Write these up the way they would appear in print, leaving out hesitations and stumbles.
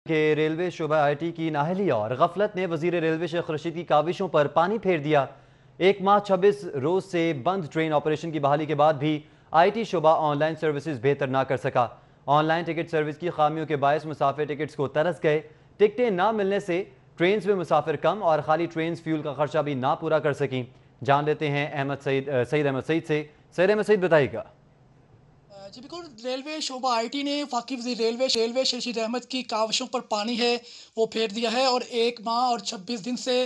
के railway Shobha IT की नाअहली और गफलत ने वजीर रेलवे शेख रशीद की काविशों पर पानी फेर दिया। एक माह 26 रोज से बंद ट्रेन ऑपरेशन की बहाली के बाद भी आईटी शोबा ऑनलाइन सर्विसेज बेहतर ना कर सका। ऑनलाइन टिकट सर्विस की खामियों के बायस मुसाफिर टिकट्स को तरस गए। टिकटें ना मिलने से ट्रेन में मुसाफिर कम और खाली ट्रेन फ्यूल का खर्चा भी ना पूरा कर सकें। जान लेते हैं सईद अहमद सईद से। सईद अहमद सईद बताइएगा। जी बिल्कुल, रेलवे शोबा आईटी ने वफ़ाकी वज़ीर रेलवे रशीद अहमद की काविशों पर पानी है वो फेर दिया है और 1 माह और 26 दिन से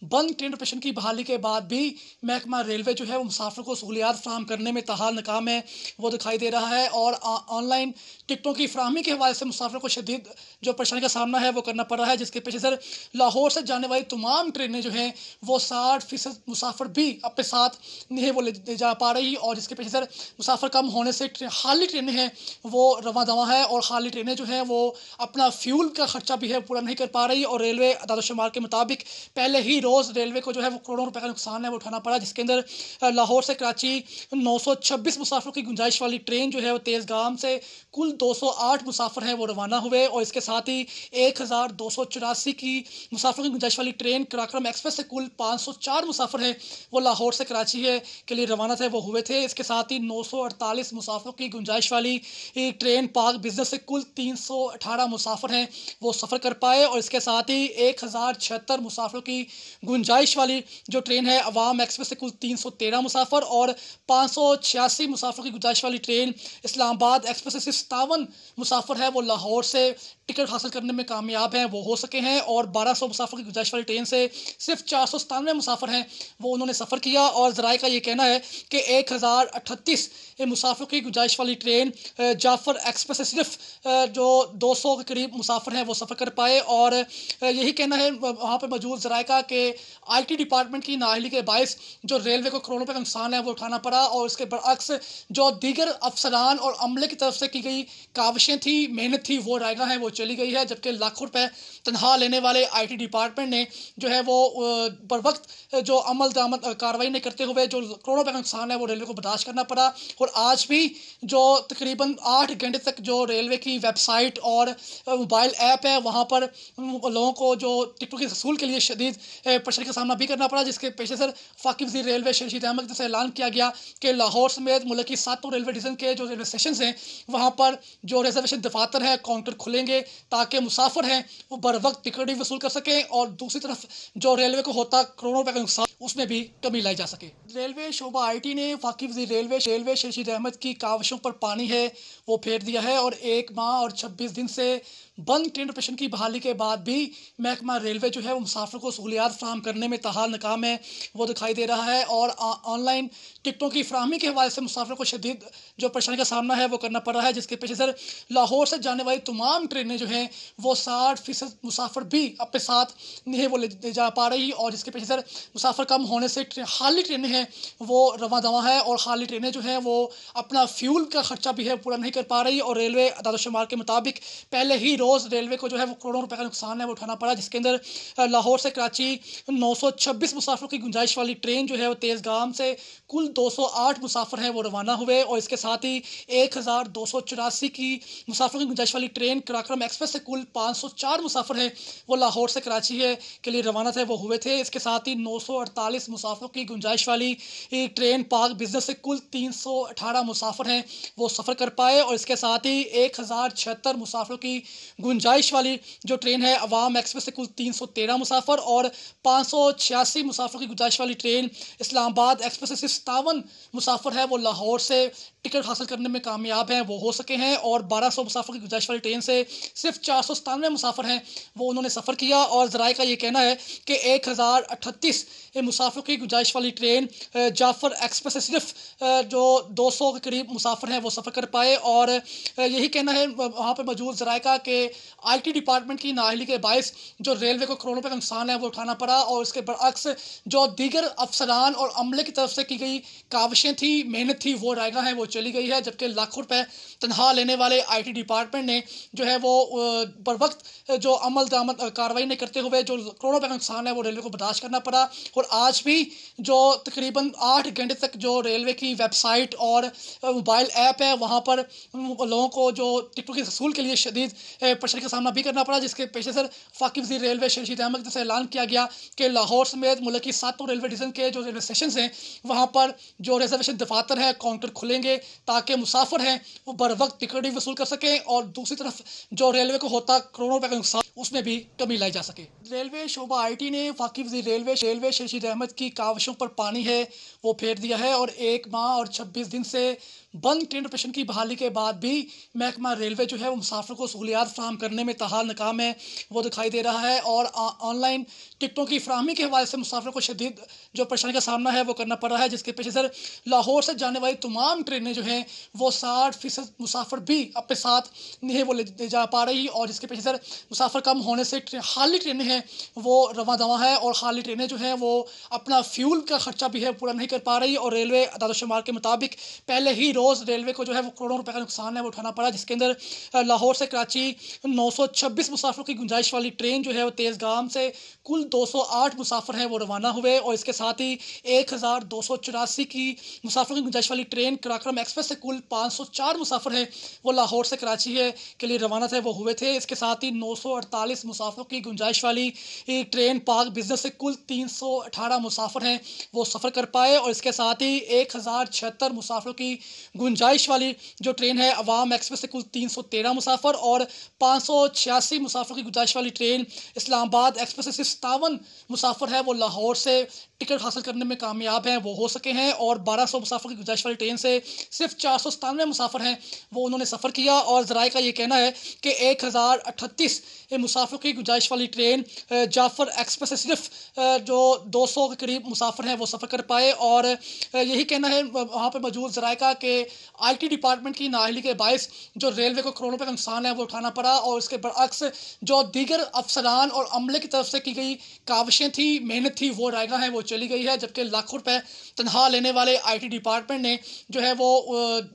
बंद ट्रेन ऑपरेशन की बहाली के बाद भी महकमा रेलवे जो है वो मुसाफिर को सहूलियात फ़राहम करने में ताहाल नाकाम है वो दिखाई दे रहा है। और ऑनलाइन टिकटों की फ़राहमी के हवाले से मुसाफिर को शदीद जो परेशानी का सामना है वो करना पड़ रहा है, जिसके पेश नज़र लाहौर से जाने वाली तमाम ट्रेनें जो हैं वो 60% मुसाफिर भी अपने साथ नहीं वो ले जा पा रही, और जिसके पेश नज़र मुसाफिर कम होने से खाली ट्रेनें हैं वो रवां दवां है और खाली ट्रेनें जो हैं वो अपना फ्यूल का खर्चा भी है पूरा नहीं कर पा रही। और रेलवे आदाद-ओ-शुमार के मुताबिक पहले ही रोज़ रेलवे को जो है वो करोड़ों रुपए का नुकसान है वो उठाना पड़ा, जिसके अंदर लाहौर से कराची 926 मुसाफिरों की गुंजाइश वाली ट्रेन जो है वो तेज़गाम से कुल 208 मुसाफिर हैं वो रवाना हुए, और इसके साथ ही 1284 की मुसाफिरों की गुंजाइश वाली ट्रेन कराक्रम एक्सप्रेस से कुल 504 मुसाफिर हैं वो लाहौर से कराची है के लिए रवाना थे वो हुए थे। इसके साथ ही 948 मुसाफिरों की गुंजाइश वाली ट्रेन पाक बिजनेस से कुल 318 मुसाफिर हैं वो सफ़र कर पाए, और इसके साथ ही 1076 मुसाफिरों की गुंजाइश वाली जो ट्रेन है अवाम एक्सप्रेस से कुल 313 मुसाफिर और 586 मुसाफिर की गुंजाइश वाली ट्रेन इस्लामाबाद एक्सप्रेस से 57 मुसाफिर है वो लाहौर से टिकट हासिल करने में कामयाब हैं वो हो सके हैं, और 1200 मुसाफिर की गुंजाइश वाली ट्रेन से सिर्फ 497 मुसाफिर हैं वो उन्होंने सफ़र किया। और ज़राए का ये कहना है कि 1038 मुसाफिर की गुंजाइश वाली ट्रेन जाफर एक्सप्रेस से सिर्फ जो 200 के करीब मुसाफिर हैं वो सफ़र कर पाए, और यही कहना है वहाँ पर मौजूद ज़राए का कि आईटी डिपार्टमेंट की नाअहली के बायस जो रेलवे को करोड़ों रुपए का नुकसान है वो उठाना पड़ा, और इसके बरअक्स जो दीगर अफसरान और अमले की तरफ से की गई काविशें थी, मेहनत थी, वो रायगा है वो चली गई है, जबकि लाखों रुपए तनख्वाह लेने वाले आईटी डिपार्टमेंट ने जो है वो बर वक्त जो अमल दरामद कार्रवाई नहीं करते हुए जो करोड़ों रुपए का नुकसान है वो रेलवे को बर्दाश्त करना पड़ा। और आज भी जो तकरीबन 8 घंटे तक जो रेलवे की वेबसाइट और मोबाइल ऐप है वहाँ पर लोगों को जो टिकटों की वसूल के लिए शदीद परेशानी का सामना भी करना पड़ा, जिसके पेश नज़र वफ़ाकी वज़ीर रेलवे रशीद अहमद से ऐलान किया गया कि लाहौर समेत मुल्क की 7 रेलवे डिवीज़न के जो रेलवे स्टेशन हैं वहाँ पर जो रिजर्वेशन दफातर है काउंटर खुलेंगे ताकि मुसाफिर हैं वो बर वक्त टिकट भी वसूल कर सकें, और दूसरी तरफ जो रेलवे को होता करोड़ों रुपए का नुकसान उसमें भी कमी लाई जा सके। रेलवे शोबा आईटी ने वफ़ाकी वज़ीर रेलवे रशीद अहमद की काविशों पर पानी है वो फेर दिया है, और 1 माह और 26 दिन से बंद ट्रेन ऑपरेशन की बहाली के बाद भी महकमा रेलवे जो है वो मुसाफिर को सहूलियात फ़राहम करने में ताहाल नाकाम है वो दिखाई दे रहा है। और ऑनलाइन टिकटों की फ़राहमी के हवाले से मुसाफिर को शदीद जो परेशानी का सामना है वो करना पड़ रहा है, जिसके पेश नज़र लाहौर से जाने वाली तमाम ट्रेनें जो हैं वो 60% मुसाफिर भी अपने साथ नहीं वो ले जा पा रही, और जिसके पेश नज़र मुसाफिर कम होने से खाली ट्रेनें हैं वो रवां दवां है और खाली ट्रेनें जो हैं वो अपना फ्यूल का खर्चा भी है पूरा नहीं कर पा रही। और रेलवे आदाद-ओ-शुमार के मुताबिक पहले ही रोज़ रेलवे को जो है वो करोड़ों रुपए का नुकसान है वो उठाना पड़ा, जिसके अंदर लाहौर से कराची 926 मुसाफिरों की गुंजाइश वाली ट्रेन जो है वो तेज़गाम से कुल 208 मुसाफिर हैं वो रवाना हुए, और इसके साथ ही 1284 की मुसाफिरों की गुंजाइश वाली ट्रेन कराक्रम एक्सप्रेस से कुल 504 मुसाफिर हैं वो लाहौर से कराची है के लिए रवाना थे वो हुए थे। इसके साथ ही 948 मुसाफिरों की गुंजाइश वाली ट्रेन पाक बिजनेस से कुल 318 मुसाफिर हैं वो सफ़र कर पाए, और इसके साथ ही 1076 मुसाफिरों की गुंजाइश वाली जो ट्रेन है अवाम एक्सप्रेस से कुल 313 मुसाफिर और 586 मुसाफिर की गुंजाइश वाली ट्रेन इस्लामाबाद एक्सप्रेस से 57 मुसाफिर है वो लाहौर से टिकट हासिल करने में कामयाब हैं वो हो सके हैं, और 1200 मुसाफिर की गुंजाइश वाली ट्रेन से सिर्फ 497 मुसाफिर हैं वो उन्होंने सफ़र किया। और ज़राए का ये कहना है कि 1038 मुसाफिर की गुंजाइश वाली ट्रेन जाफर एक्सप्रेस से सिर्फ जो 200 के करीब मुसाफिर हैं वो सफ़र कर पाए, और यही कहना है वहाँ पर मौजूद ज़राए का कि आईटी डिपार्टमेंट की नाअहली के बायस जो रेलवे को करोड़ों रुपए का नुकसान है वो उठाना पड़ा, और इसके बरअक्स जो दीगर अफसरान और अमले की तरफ से की गई काविशें थी, मेहनत थी, वो रायगा है वो चली गई है, जबकि लाखों रुपए तनख्वाह लेने वाले आईटी डिपार्टमेंट ने जो है वो बर वक्त जो अमल दरामद कार्रवाई नहीं करते हुए जो करोड़ों रुपए का नुकसान है वो रेलवे को बर्दाश्त करना पड़ा। और आज भी जो तकरीबन 8 घंटे तक जो रेलवे की वेबसाइट और मोबाइल ऐप है वहाँ पर लोगों को जो टिकटों के वसूल के लिए शदीद परेशानी का सामना भी करना पड़ा, जिसके पेश नज़र वफाकी वज़ीर रेलवे रशीद अहमद की तरफ से ऐलान किया गया कि लाहौर समेत मुल्क की 7 रेलवे डिवीजन के जो रेलवे स्टेशन हैं वहाँ पर जो रिजर्वेशन दफातर है काउंटर खुलेंगे ताकि मुसाफिर हैं वो बर वक्त टिकट भी वसूल कर सकें और दूसरी तरफ जो रेलवे को होता करोड़ों रुपए का नुकसान उसमें भी कमी लाई जा सके। रेलवे शोबा आईटी ने वफाकी वज़ीर रेलवे रशीद अहमद की काविशों पर पानी है वो फेर दिया है और 1 माह और 26 दिन से बंद ट्रेन ऑपरेशन की बहाली के बाद भी महकमा रेलवे जो है वो मुसाफिर को सहूलियात फराहम करने में ताहाल नाकाम है वो दिखाई दे रहा है। और ऑनलाइन टिकटों की फराहमी के हवाले से मुसाफिर को शदीद जो परेशानी का सामना है वो करना पड़ रहा है, जिसके पेश नज़र लाहौर से जाने वाली तमाम ट्रेनें जो हैं वो 60% मुसाफिर भी अपने साथ नहीं वो ले जा पा रही और जिसके पेश नज़र मुसाफिर कम होने से खाली ट्रेनें हैं वो रवां दवा है और खाली ट्रेनें जो हैं वो अपना फ्यूल का खर्चा भी है पूरा नहीं कर पा रही। और रेलवे अदाद-ओ-शुमार के मुताबिक पहले ही रोज़ रेलवे को जो है वो करोड़ों रुपए का नुकसान है वो उठाना पड़ा, जिसके अंदर लाहौर से कराची 926 मुसाफिरों की गुंजाइश वाली ट्रेन जो है वो तेज़गाम से कुल 208 मुसाफिर हैं वो रवाना हुए और इसके साथ ही 1284 की मुसाफिरों की गुंजाइश वाली ट्रेन कराक्रम एक्सप्रेस से कुल 504 मुसाफिर हैं वो लाहौर से कराची है के लिए रवाना थे वो हुए थे। इसके साथ ही 948 मुसाफिरों की गुंजाइश वाली ट्रेन पाक बिजनेस से कुल 318 मुसाफिर हैं वो सफ़र कर पाए और इसके साथ ही 1076 मुसाफिरों की गुंजाइश वाली जो ट्रेन है अवाम एक्सप्रेस से कुल 313 मुसाफिर और 586 मुसाफिर की गुंजाइश वाली ट्रेन इस्लामाबाद एक्सप्रेस से सिर्फ 57 मुसाफिर है वो लाहौर से टिकट हासिल करने में कामयाब हैं वो हो सके हैं और 1200 मुसाफिर की गुंजाइश वाली ट्रेन से सिर्फ 497 मुसाफिर हैं वो उन्होंने सफ़र किया। और ज़राए का ये कहना है कि 1038 मुसाफिर की गुंजाइश वाली ट्रेन जाफर एक्सप्रेस से सिर्फ जो 200 के करीब मुसाफिर हैं वो सफ़र कर पाए और यही कहना है वहाँ पर मौजूद ज़राए का कि आईटी डिपार्टमेंट की नाअहली के बायस जो रेलवे को करोड़ों रुपए का नुकसान है वो उठाना पड़ा और इसके बरअक्स जो दीगर अफसरान और अमले की तरफ से की गई काविशें थी मेहनत थी वो रायगा है वो चली गई है, जबकि लाखों रुपए तनख्वाह लेने वाले आईटी डिपार्टमेंट ने जो है वो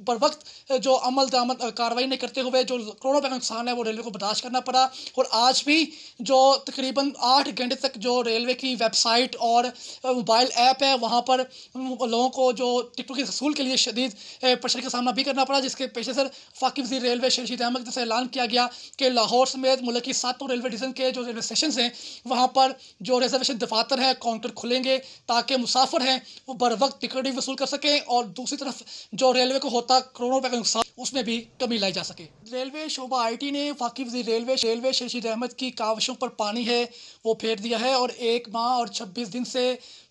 बर वक्त जो अमल दरामद कार्रवाई नहीं करते हुए जो करोड़ों रुपए का नुकसान है वो रेलवे को बर्दाश्त करना पड़ा। और आज भी जो तकरीबन 8 घंटे तक जो रेलवे की वेबसाइट और मोबाइल ऐप है वहाँ पर लोगों को जो टिकटों के वसूल के लिए शदीद परेशानी का सामना भी करना पड़ा, जिसके पेश नज़र वफाकी वज़ीर रेलवे रशीद अहमद की तरफ से ऐलान किया गया कि लाहौर समेत मुल्क की 7 रेलवे डिवीजन के जो रेलवे स्टेशन हैं वहाँ पर जो रिजर्वेशन दफातर है काउंटर खुलेंगे ताकि मुसाफिर हैं वो बर वक्त टिकट भी वसूल कर सकें और दूसरी तरफ जो रेलवे को होता करोड़ों रुपए का नुकसान उसमें भी कमी लाई जा सके। रेलवे शोबा आईटी ने वफाकी वज़ीर रेलवे रशीद अहमद की काविशों पर पानी है वो फेर दिया है और 1 माह और 26 दिन से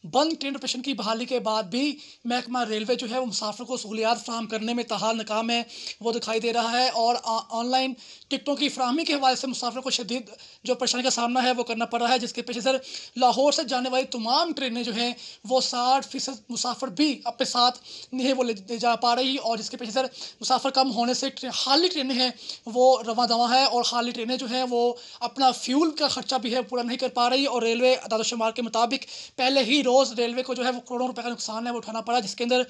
बंद ट्रेन ऑपरेशन की बहाली के बाद भी महकमा रेलवे जो है वो मुसाफिर को सहूलियात फराहम करने में ताहाल नाकाम है वो दिखाई दे रहा है। और ऑनलाइन टिकटों की फराहमी के हवाले से मुसाफिर को शदीद जो परेशानी का सामना है वो करना पड़ रहा है, जिसके पेश नज़र लाहौर से जाने वाली तमाम ट्रेनें जो हैं वो 60% मुसाफिर भी अपने साथ नहीं वो ले जा पा रही और जिसके पेश नज़र मुसाफिर कम होने से खाली ट्रेनें हैं वो रवां दवा है और खाली ट्रेनें जो हैं वो अपना फ्यूल का खर्चा भी है पूरा नहीं कर पा रही। और रेलवे अदाद-ओ-शुमार के मुताबिक पहले ही रोज़ रेलवे को जो है वो करोड़ों रुपए का नुकसान है वो उठाना पड़ा, जिसके अंदर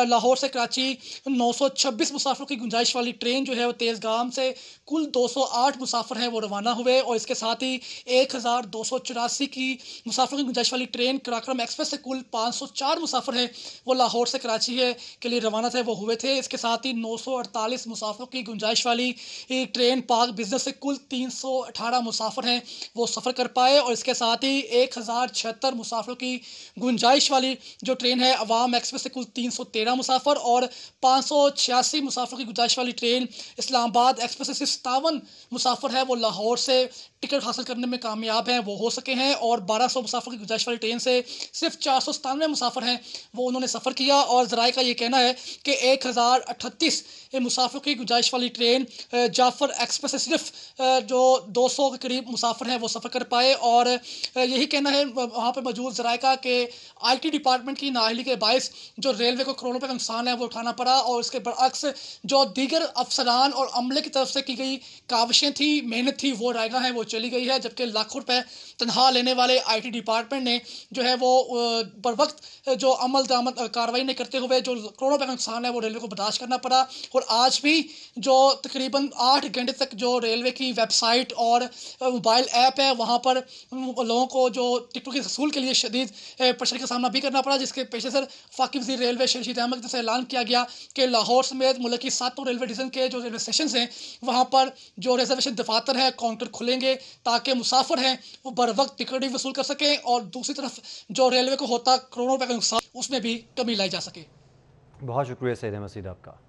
लाहौर से कराची 926 मुसाफिरों की गुंजाइश वाली ट्रेन जो है वो तेज़गाम से कुल 208 मुसाफिर हैं वो रवाना हुए और इसके साथ ही 1284 की मुसाफिरों की गुंजाइश वाली ट्रेन कराक्रम एक्सप्रेस से कुल 504 मुसाफिर हैं वो लाहौर से कराची है के लिए रवाना थे वो हुए थे। इसके साथ ही 948 मुसाफिरों की गुंजाइश वाली ट्रेन पाक बिजनेस से कुल 318 मुसाफिर हैं वो सफ़र कर पाए और इसके साथ ही 1076 मुसाफिरों की गुंजाइश वाली जो ट्रेन है अवाम एक्सप्रेस से कुल 313 मुसाफिर और 586 मुसाफिर की गुंजाइश वाली ट्रेन इस्लामाबाद एक्सप्रेस से सिर्फ 57 मुसाफिर है वो लाहौर से टिकट हासिल करने में कामयाब हैं वो हो सके हैं और 1200 मुसाफिर की गुंजाइश वाली ट्रेन से सिर्फ 497 मुसाफिर हैं वो उन्होंने सफ़र किया। और ज़राए का ये कहना है कि 1038 मुसाफिर की गुंजाइश वाली ट्रेन जाफर एक्सप्रेस से सिर्फ जो 200 के करीब मुसाफिर हैं वो सफ़र कर पाए और यही कहना है वहाँ पर मौजूद ज़राए का कि आईटी डिपार्टमेंट की नाअहली के बायस जो रेलवे को करोड़ों रुपए का नुकसान है वो उठाना पड़ा, और इसके बरअक्स जो दीगर अफसरान और अमले की तरफ से की गई काविशें थी, मेहनत थी, वो रायगा है वो चली गई है। जबकि लाखों रुपए तनख्वाह लेने वाले आईटी डिपार्टमेंट ने जो है वो बर वक्त जो अमल दरामद कार्रवाई नहीं करते हुए जो करोड़ों रुपए का नुकसान है वो रेलवे को बर्दाश्त करना पड़ा। और आज भी जो तकरीबन 8 घंटे तक जो रेलवे की वेबसाइट और मोबाइल ऐप है वहाँ पर लोगों को जो टिकटों की वसूल के लिए शदीद प्रेशर का सामना भी करना पड़ा, जिसके पेश नज़र वफाकी वज़ीर रेलवे रशीद अहमद से ऐलान किया गया कि लाहौर समेत मुल्क की 7 रेलवे डिवीजन के जो रेलवे स्टेशन हैं वहाँ पर जो रिजर्वेशन दफातर है काउंटर खुलेंगे ताकि मुसाफिर हैं वो बर वक्त टिकट भी वसूल कर सकें, और दूसरी तरफ जो रेलवे को होता करोड़ों रुपए का नुकसान उसमें भी कमी लाई जा सके। बहुत शुक्रिया सैयद अहमद सीद आपका।